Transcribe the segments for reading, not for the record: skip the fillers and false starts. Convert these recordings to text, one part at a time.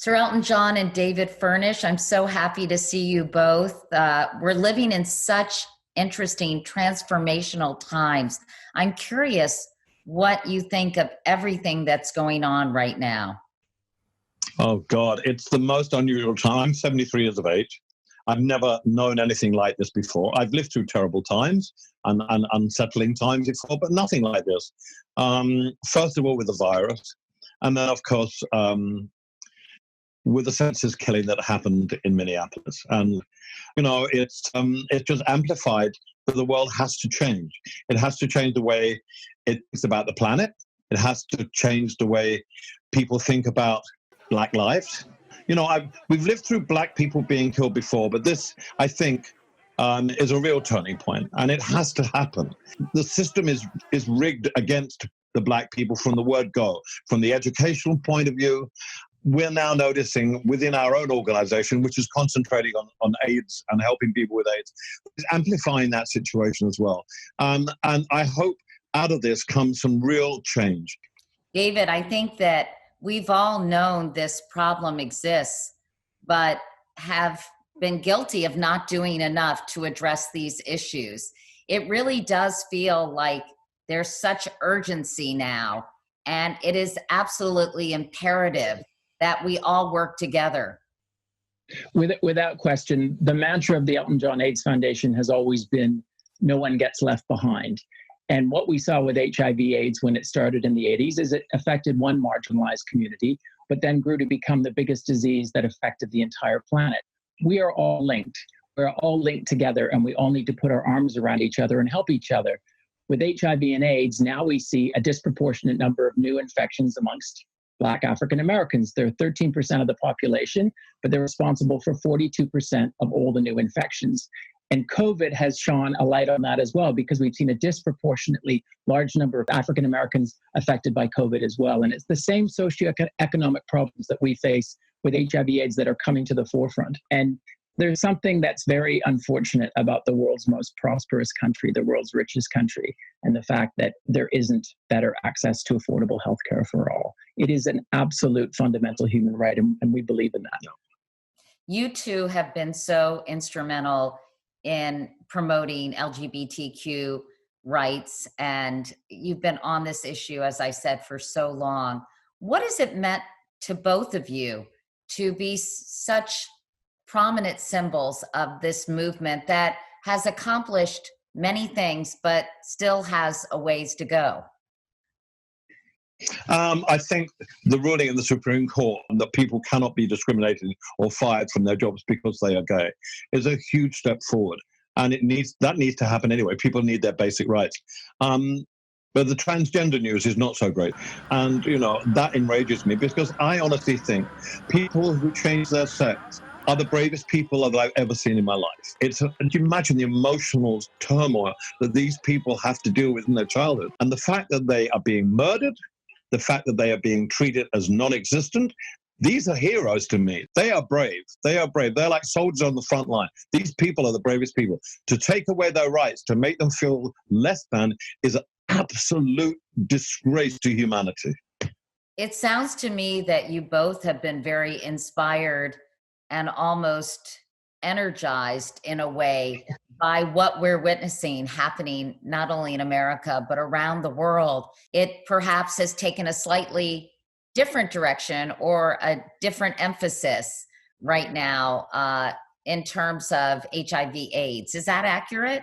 Sir Elton John and David Furnish, I'm so happy to see you both. We're living in such interesting transformational times. I'm curious what you think of everything that's going on right now. Oh, God, it's the most unusual time. I'm 73 years of age. I've never known anything like this before. I've lived through terrible times and unsettling times before, but nothing like this. First of all, with the virus, and then, of course, with the census killing that happened in Minneapolis. And, it's just amplified that the world has to change. It has to change the way it thinks about the planet. It has to change the way people think about Black lives. We've lived through Black people being killed before, but this, I think, is a real turning point, and it has to happen. The system is rigged against the Black people from the word go. From the educational point of view, we're now noticing within our own organization, which is concentrating on AIDS and helping people with AIDS, is amplifying that situation as well. And I hope out of this comes some real change. David, I think that we've all known this problem exists, but have been guilty of not doing enough to address these issues. It really does feel like there's such urgency now, and it is absolutely imperative that we all work together. Without question, the mantra of the Elton John AIDS Foundation has always been, no one gets left behind. And what we saw with HIV/AIDS when it started in the 80s is it affected one marginalized community, but then grew to become the biggest disease that affected the entire planet. We are all linked. We're all linked together, and we all need to put our arms around each other and help each other. With HIV and AIDS, now we see a disproportionate number of new infections amongst Black African Americans. They're 13% of the population, but they're responsible for 42% of all the new infections. And COVID has shone a light on that as well, because we've seen a disproportionately large number of African Americans affected by COVID as well. And it's the same socioeconomic problems that we face with HIV/AIDS that are coming to the forefront. And there's something that's very unfortunate about the world's most prosperous country, the world's richest country, and the fact that there isn't better access to affordable healthcare for all. It is an absolute fundamental human right, and we believe in that. You two have been so instrumental in promoting LGBTQ rights, and you've been on this issue, as I said, for so long. What has it meant to both of you to be such prominent symbols of this movement that has accomplished many things, but still has a ways to go? I think the ruling in the Supreme Court that people cannot be discriminated or fired from their jobs because they are gay is a huge step forward. And that needs to happen anyway. People need their basic rights. But the transgender news is not so great. And, that enrages me, because I honestly think people who change their sex are the bravest people that I've ever seen in my life. Can you imagine the emotional turmoil that these people have to deal with in their childhood? And the fact that they are being murdered, the fact that they are being treated as non-existent, these are heroes to me. They are brave. They are brave. They're like soldiers on the front line. These people are the bravest people. To take away their rights, to make them feel less than, is an absolute disgrace to humanity. It sounds to me that you both have been very inspired and almost energized in a way by what we're witnessing happening not only in America, but around the world. It perhaps has taken a slightly different direction or a different emphasis right now in terms of HIV/AIDS. Is that accurate?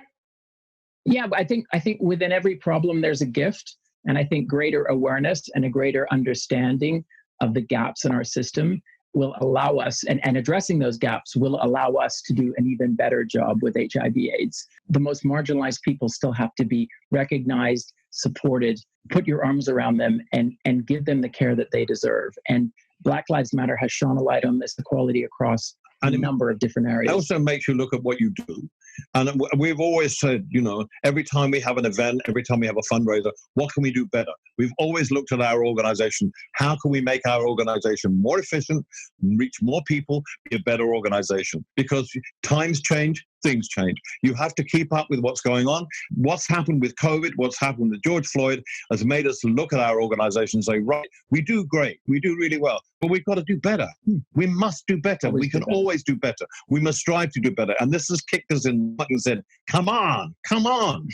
Yeah, I think within every problem there's a gift, and I think greater awareness and a greater understanding of the gaps in our system will allow us, and addressing those gaps will allow us to do an even better job with HIV/AIDS. The most marginalized people still have to be recognized, supported, put your arms around them, and give them the care that they deserve. And Black Lives Matter has shone a light on this equality across a number of different areas. It also makes you look at what you do. And we've always said, every time we have an event, every time we have a fundraiser, what can we do better? We've always looked at our organization. How can we make our organization more efficient, reach more people, be a better organization? Because times change, things change. You have to keep up with what's going on. What's happened with COVID, what's happened with George Floyd has made us look at our organization and say, right, we do great, we do really well, but we've got to do better. We must do better. We can always do better. We must strive to do better. And this has kicked us in and said, come on, come on.